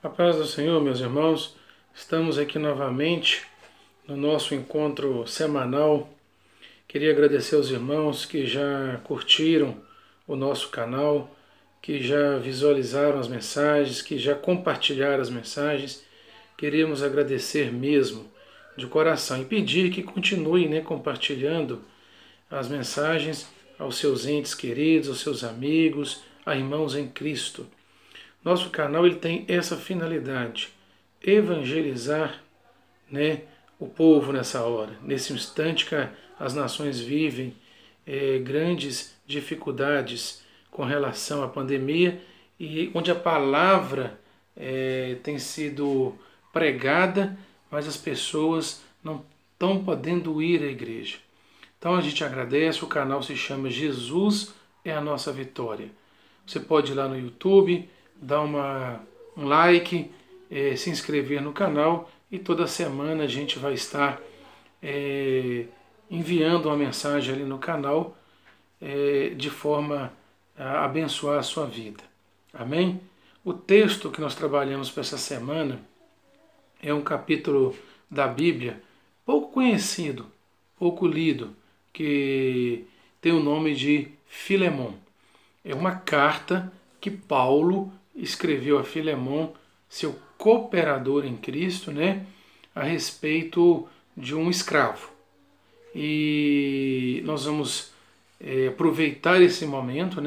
A paz do Senhor, meus irmãos, estamos aqui novamente no nosso encontro semanal. Queria agradecer aos irmãos que já curtiram o nosso canal, que já visualizaram as mensagens, que já compartilharam as mensagens. Queríamos agradecer mesmo, de coração, e pedir que continuem, compartilhando as mensagens aos seus entes queridos, aos seus amigos, a irmãos em Cristo. Nosso canal ele tem essa finalidade, evangelizar, o povo nessa hora, nesse instante que as nações vivem grandes dificuldades com relação à pandemia e onde a palavra tem sido pregada, mas as pessoas não estão podendo ir à igreja. Então a gente agradece, o canal se chama Jesus é a Nossa Vitória. Você pode ir lá no YouTube, dar um like, se inscrever no canal e toda semana a gente vai estar enviando uma mensagem ali no canal de forma a abençoar a sua vida. Amém? O texto que nós trabalhamos para essa semana é um capítulo da Bíblia pouco conhecido, pouco lido, que tem o nome de Filemon. É uma carta que Paulo escreveu a Filemon, seu cooperador em Cristo, a respeito de um escravo. E nós vamos aproveitar esse momento,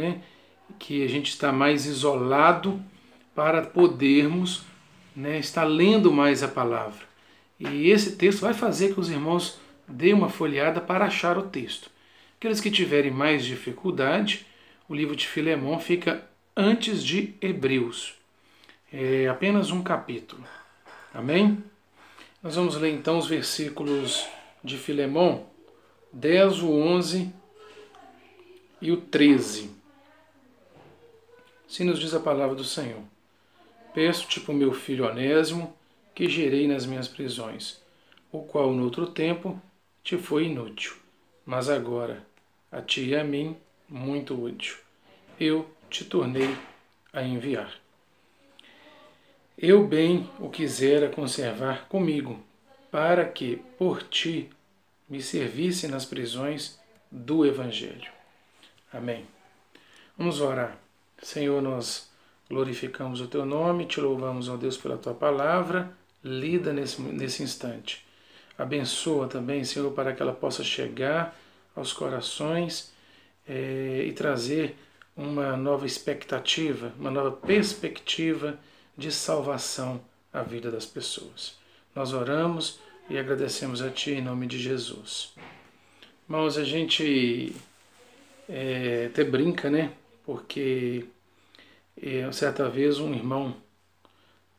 que a gente está mais isolado, para podermos estar lendo mais a palavra. E esse texto vai fazer que os irmãos deem uma folheada para achar o texto. Aqueles que tiverem mais dificuldade, o livro de Filemon fica antes de Hebreus. É apenas um capítulo. Amém? Nós vamos ler então os versículos de Filemon, 10, o 11 e o 13. Assim nos diz a palavra do Senhor. Peço-te por meu filho Onésimo, que gerei nas minhas prisões, o qual no outro tempo te foi inútil, mas agora a ti e a mim muito útil. Eu te tornei a enviar. Eu bem o quisera conservar comigo, para que por ti me servisse nas prisões do Evangelho. Amém. Vamos orar. Senhor, nós glorificamos o teu nome, te louvamos, ó Deus, pela tua palavra, lida nesse instante. Abençoa também, Senhor, para que ela possa chegar aos corações e trazer uma nova expectativa, uma nova perspectiva de salvação à vida das pessoas. Nós oramos e agradecemos a Ti em nome de Jesus. Irmãos, a gente até brinca, porque certa vez um irmão,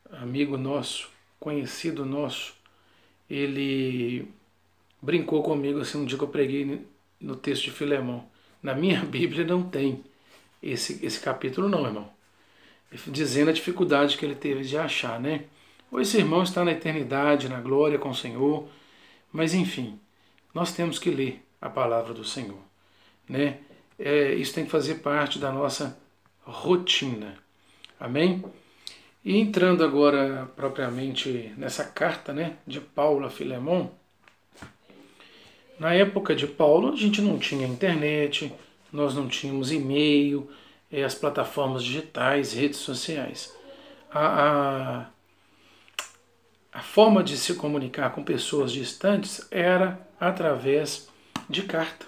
amigo nosso, conhecido nosso, ele brincou comigo assim um dia que eu preguei no texto de Filemão. Na minha Bíblia não tem esse capítulo não, irmão. Dizendo a dificuldade que ele teve de achar, Ou esse irmão está na eternidade, na glória com o Senhor. Mas enfim, nós temos que ler a palavra do Senhor, isso tem que fazer parte da nossa rotina. Amém? E entrando agora propriamente nessa carta, de Paulo a Filemon. Na época de Paulo, a gente não tinha internet, nós não tínhamos e-mail, as plataformas digitais, redes sociais. A forma de se comunicar com pessoas distantes era através de carta.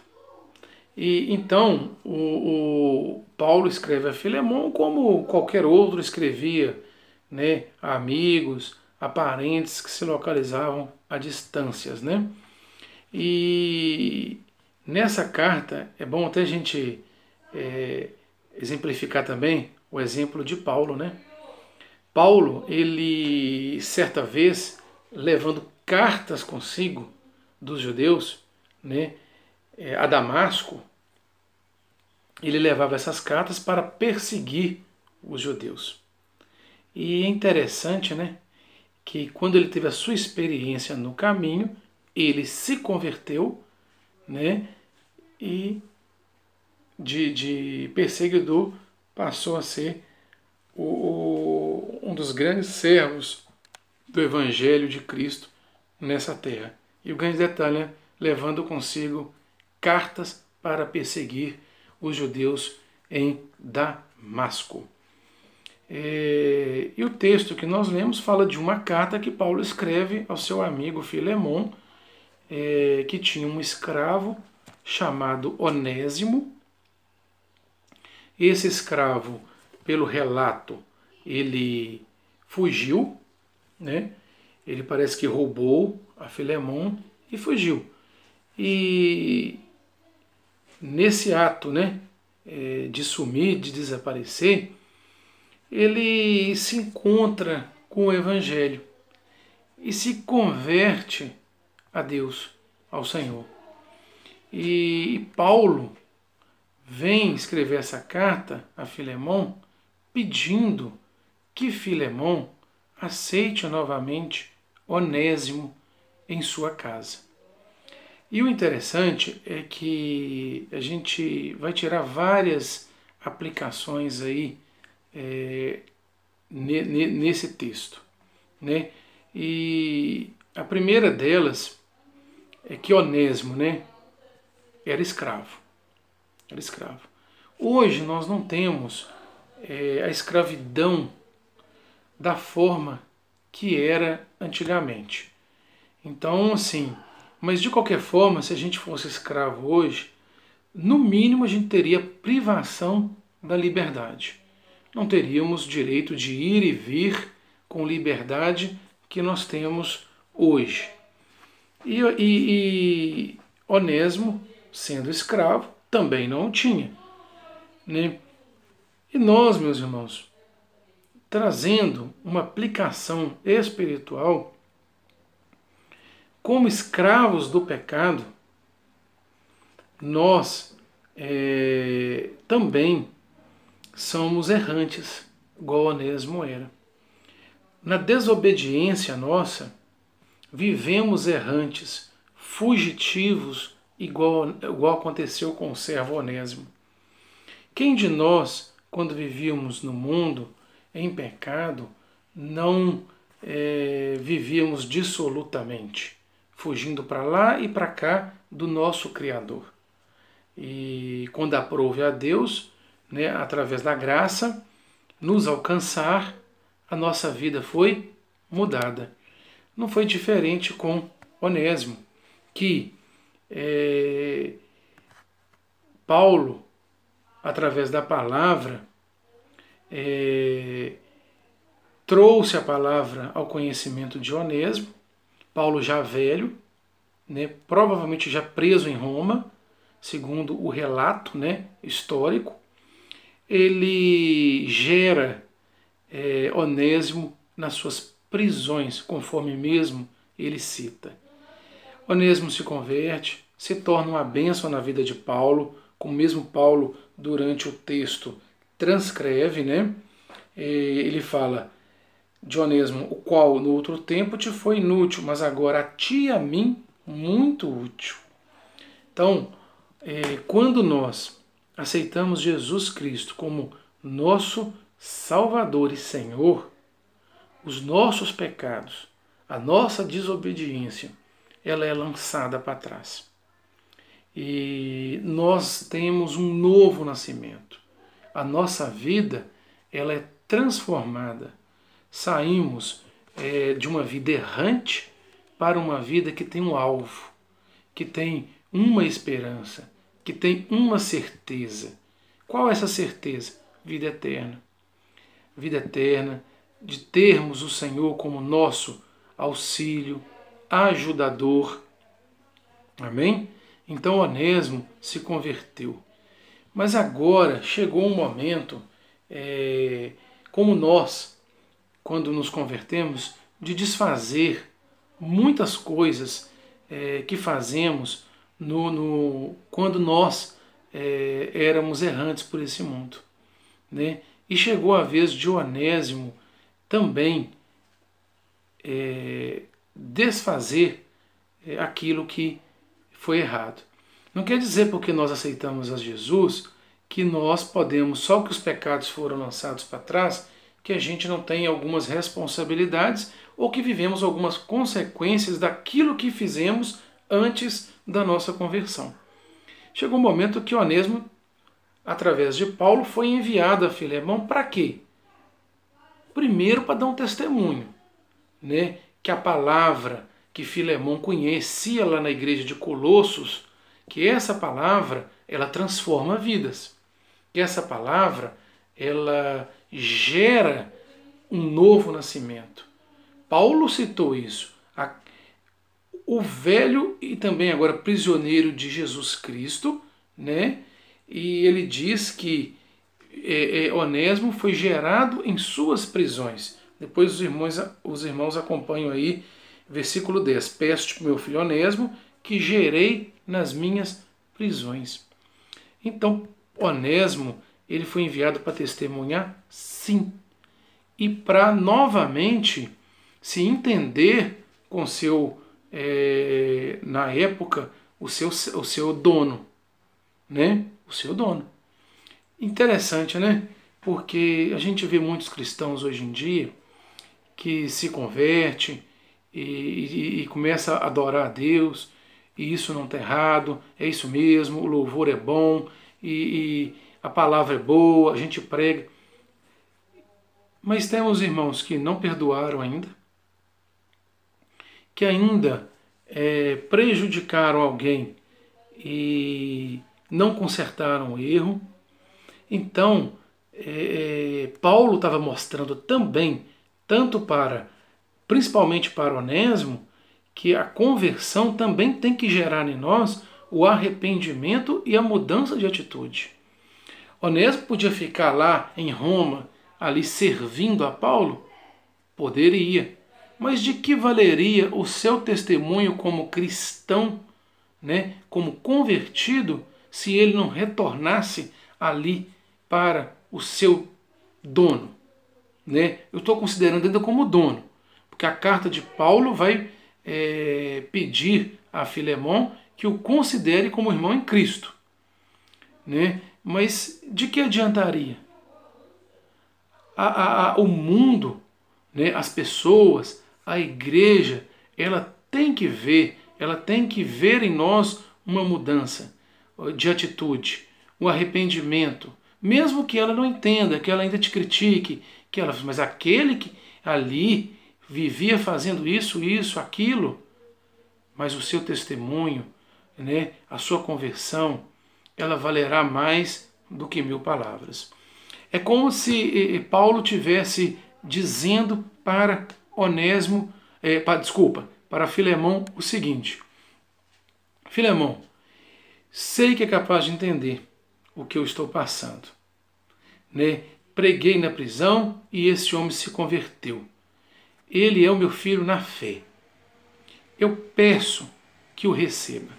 E então o Paulo escreve a Filemon como qualquer outro escrevia, a amigos, a parentes que se localizavam a distâncias, E nessa carta é bom até a gente exemplificar também o exemplo de Paulo, Paulo, ele certa vez, levando cartas consigo dos judeus, a Damasco, ele levava essas cartas para perseguir os judeus. E é interessante, que quando ele teve a sua experiência no caminho, ele se converteu, e de perseguidor passou a ser um dos grandes servos do Evangelho de Cristo nessa terra. E o grande detalhe é levando consigo cartas para perseguir os judeus em Damasco. E o texto que nós lemos fala de uma carta que Paulo escreve ao seu amigo Filemon, que tinha um escravo chamado Onésimo. Esse escravo, pelo relato, ele fugiu, né? Ele parece que roubou a Filemon e fugiu. E nesse ato, né, de sumir, de desaparecer, ele se encontra com o Evangelho e se converte a Deus, ao Senhor. E Paulo vem escrever essa carta a Filemon pedindo que Filemon aceite novamente Onésimo em sua casa. E o interessante é que a gente vai tirar várias aplicações aí nesse texto, né? E a primeira delas é que Onésimo, né, era escravo. Era escravo. Hoje nós não temos a escravidão da forma que era antigamente. Então, assim, mas de qualquer forma, se a gente fosse escravo hoje, no mínimo a gente teria privação da liberdade. Não teríamos direito de ir e vir com liberdade que nós temos hoje. E Onésimo, sendo escravo, também não o tinha, né? E nós, meus irmãos, trazendo uma aplicação espiritual, como escravos do pecado, nós também somos errantes, igual Onésimo era. Na desobediência nossa, vivemos errantes, fugitivos, igual aconteceu com o servo Onésimo. Quem de nós, quando vivíamos no mundo, em pecado, não vivíamos dissolutamente, fugindo para lá e para cá do nosso Criador? E quando aprouve a Deus, né, através da graça, nos alcançar, a nossa vida foi mudada. Não foi diferente com Onésimo, que Paulo, através da palavra, trouxe a palavra ao conhecimento de Onésimo. Paulo já velho, né, provavelmente já preso em Roma, segundo o relato, né, histórico. Ele gera Onésimo nas suas prisões, conforme mesmo ele cita. Onésimo se converte, se torna uma bênção na vida de Paulo, como mesmo Paulo, durante o texto, transcreve, né? Ele fala de Onésimo, o qual no outro tempo te foi inútil, mas agora a ti e a mim muito útil. Então, quando nós aceitamos Jesus Cristo como nosso Salvador e Senhor, os nossos pecados, a nossa desobediência, ela é lançada para trás. E nós temos um novo nascimento. A nossa vida, ela é transformada. Saímos de uma vida errante para uma vida que tem um alvo, que tem uma esperança, que tem uma certeza. Qual é essa certeza? Vida eterna. Vida eterna, de termos o Senhor como nosso auxílio, ajudador. Amém? Então Onésimo se converteu. Mas agora chegou um momento, como nós, quando nos convertemos, de desfazer muitas coisas que fazemos quando nós éramos errantes por esse mundo, né? E chegou a vez de Onésimo também desfazer aquilo que foi errado. Não quer dizer porque nós aceitamos a Jesus que nós podemos, só que os pecados foram lançados para trás, que a gente não tem algumas responsabilidades ou que vivemos algumas consequências daquilo que fizemos antes da nossa conversão. Chegou um momento que Onésimo, através de Paulo, foi enviado a Filemão para quê? Primeiro, para dar um testemunho, né? Que a palavra que Filemão conhecia lá na igreja de Colossos, que essa palavra, ela transforma vidas. Que essa palavra, ela gera um novo nascimento. Paulo citou isso. O velho e também agora prisioneiro de Jesus Cristo, né? E ele diz que Onésimo foi gerado em suas prisões. Depois os irmãos acompanham aí, versículo 10. Peço-te, meu filho Onésimo, que gerei nas minhas prisões. Então, Onésimo, ele foi enviado para testemunhar, sim. E para novamente se entender com seu, na época, o seu dono, né? O seu dono. Interessante, né? Porque a gente vê muitos cristãos hoje em dia que se converte e começa a adorar a Deus, e isso não está errado, é isso mesmo, o louvor é bom, e a palavra é boa, a gente prega. Mas temos irmãos que não perdoaram ainda, que ainda prejudicaram alguém e não consertaram o erro. Então, Paulo estava mostrando também, principalmente para Onésimo, que a conversão também tem que gerar em nós o arrependimento e a mudança de atitude. Onésimo podia ficar lá em Roma, ali servindo a Paulo? Poderia. Mas de que valeria o seu testemunho como cristão, né, como convertido, se ele não retornasse ali para o seu dono? Né? Eu estou considerando ainda como dono, porque a carta de Paulo vai pedir a Filemão que o considere como irmão em Cristo. Né? Mas de que adiantaria? O mundo, né, as pessoas, a igreja, ela tem que ver em nós uma mudança de atitude, um arrependimento, mesmo que ela não entenda, que ela ainda te critique, mas aquele que ali vivia fazendo isso, aquilo, mas o seu testemunho, né, a sua conversão, ela valerá mais do que 1000 palavras. É como se Paulo tivesse dizendo para Onésimo, para Filemão o seguinte: Filemão, sei que é capaz de entender o que eu estou passando, né? Preguei na prisão e esse homem se converteu. Ele é o meu filho na fé. Eu peço que o receba.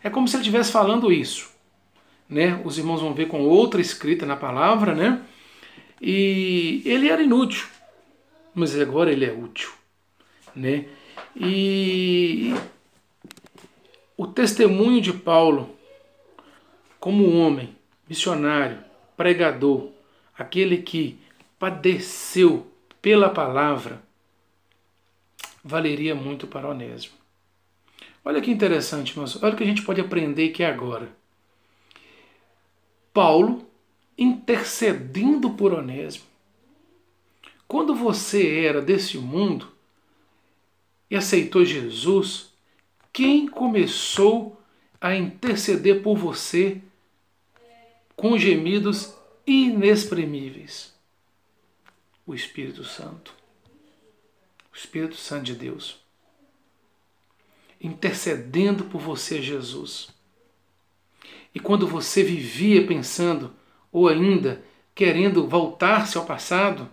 É como se ele estivesse falando isso, né? Os irmãos vão ver com outra escrita na palavra, né? E ele era inútil, mas agora ele é útil, né? E o testemunho de Paulo como homem, missionário, pregador, aquele que padeceu pela palavra, valeria muito para Onésimo. Olha que interessante, irmãos. Olha o que a gente pode aprender aqui agora. Paulo intercedendo por Onésimo. Quando você era desse mundo e aceitou Jesus, quem começou a interceder por você com gemidos inexprimíveis? O Espírito Santo. O Espírito Santo de Deus. Intercedendo por você, Jesus. E quando você vivia pensando, ou ainda querendo voltar-se ao passado,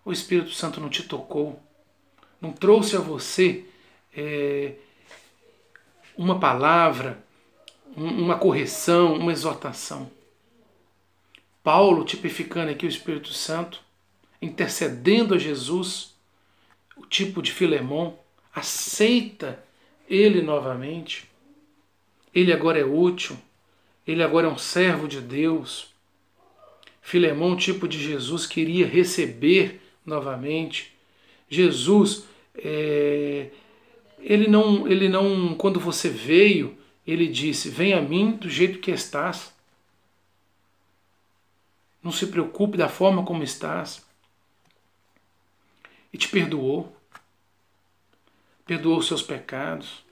o Espírito Santo não te tocou, não trouxe a você uma palavra, uma correção, uma exortação. Paulo, tipificando aqui o Espírito Santo, intercedendo a Jesus, o tipo de Filemão, aceita ele novamente. Ele agora é útil, ele agora é um servo de Deus. Filemão, tipo de Jesus, queria receber novamente. Jesus, ele não, quando você veio, ele disse, vem a mim do jeito que estás. Não se preocupe da forma como estás. E te perdoou. Perdoou os seus pecados.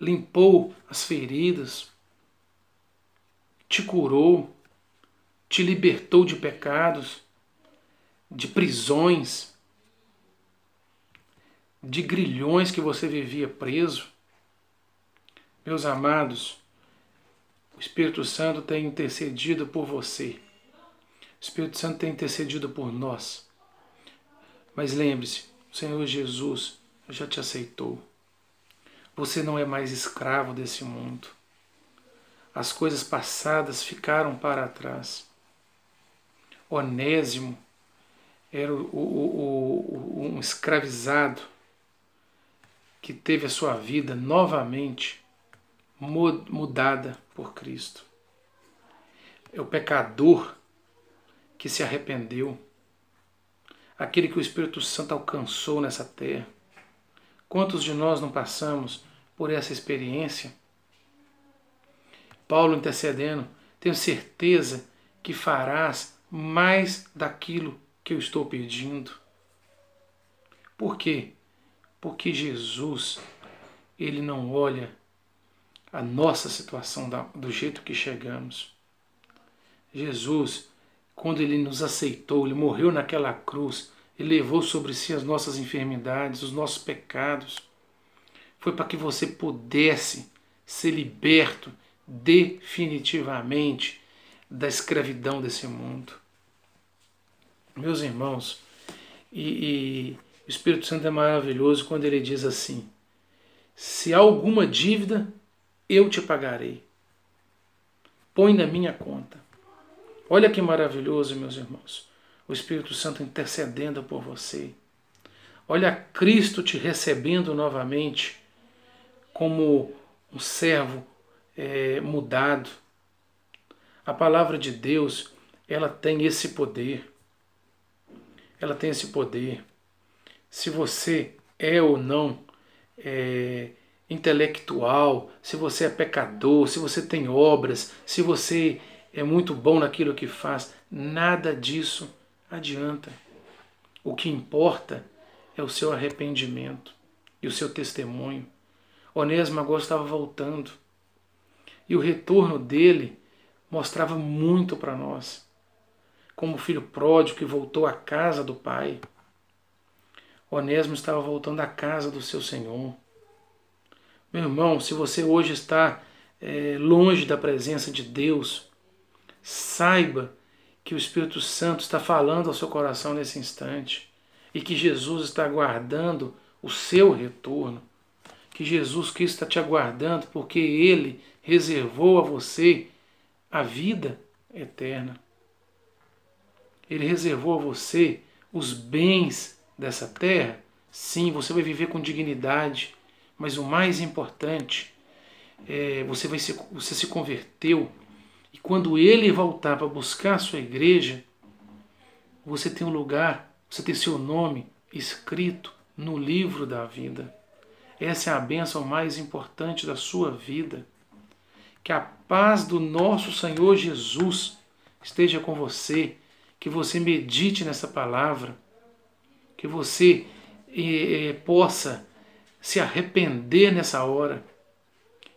Limpou as feridas. Te curou. Te libertou de pecados, de prisões, de grilhões que você vivia preso. Meus amados, o Espírito Santo tem intercedido por você. O Espírito Santo tem intercedido por nós. Mas lembre-se, o Senhor Jesus já te aceitou. Você não é mais escravo desse mundo. As coisas passadas ficaram para trás. Onésimo era um escravizado que teve a sua vida novamente mudada por Cristo. É o pecador que se arrependeu, aquele que o Espírito Santo alcançou nessa terra. Quantos de nós não passamos por essa experiência? Paulo intercedendo, tenho certeza que farás mais daquilo que eu estou pedindo. Por quê? Porque Jesus, ele não olha a nossa situação do jeito que chegamos. Jesus, quando ele nos aceitou, ele morreu naquela cruz, ele levou sobre si as nossas enfermidades, os nossos pecados. Foi para que você pudesse ser liberto definitivamente da escravidão desse mundo. Meus irmãos, e o Espírito Santo é maravilhoso quando ele diz assim, se há alguma dívida, eu te pagarei. Põe na minha conta. Olha que maravilhoso, meus irmãos. O Espírito Santo intercedendo por você. Olha Cristo te recebendo novamente como um servo mudado. A palavra de Deus, ela tem esse poder. Ela tem esse poder. Se você é ou não intelectual, se você é pecador, se você tem obras, se você é muito bom naquilo que faz, nada disso adianta. O que importa é o seu arrependimento e o seu testemunho. Onésimo agora estava voltando. E o retorno dele mostrava muito para nós. Como o filho pródigo que voltou à casa do pai. Onésimo estava voltando à casa do seu Senhor. Meu irmão, se você hoje está longe da presença de Deus, saiba que o Espírito Santo está falando ao seu coração nesse instante e que Jesus está aguardando o seu retorno. Que Jesus Cristo está te aguardando porque Ele reservou a você a vida eterna. Ele reservou a você os bens dessa terra. Sim, você vai viver com dignidade, mas o mais importante você se converteu. E quando Ele voltar para buscar a sua igreja, você tem um lugar, você tem seu nome escrito no livro da vida. Essa é a bênção mais importante da sua vida. Que a paz do nosso Senhor Jesus esteja com você, que você medite nessa palavra, que você possa se arrepender nessa hora,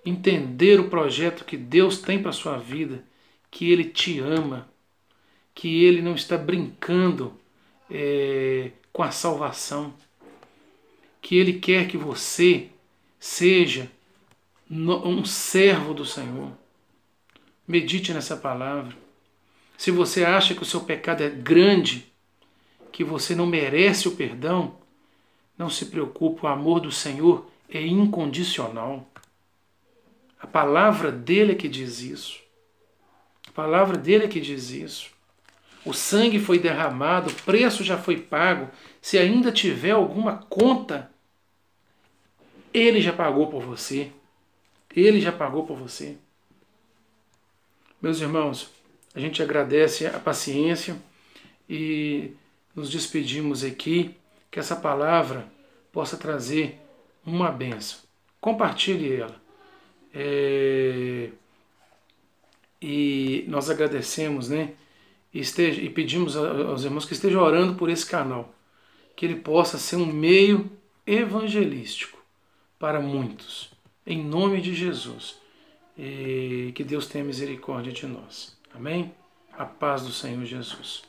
entender o projeto que Deus tem para a sua vida, que Ele te ama, que Ele não está brincando com a salvação, que Ele quer que você seja um servo do Senhor. Medite nessa palavra. Se você acha que o seu pecado é grande, que você não merece o perdão, não se preocupe, o amor do Senhor é incondicional. A palavra dele é que diz isso. A palavra dele é que diz isso. O sangue foi derramado, o preço já foi pago. Se ainda tiver alguma conta, Ele já pagou por você. Ele já pagou por você. Meus irmãos, A gente agradece a paciência e nos despedimos aqui, que essa palavra possa trazer uma bênção. Compartilhe ela. E nós agradecemos, né? E pedimos aos irmãos que estejam orando por esse canal, que ele possa ser um meio evangelístico para muitos, em nome de Jesus. E que Deus tenha misericórdia de nós. Amém? A paz do Senhor Jesus.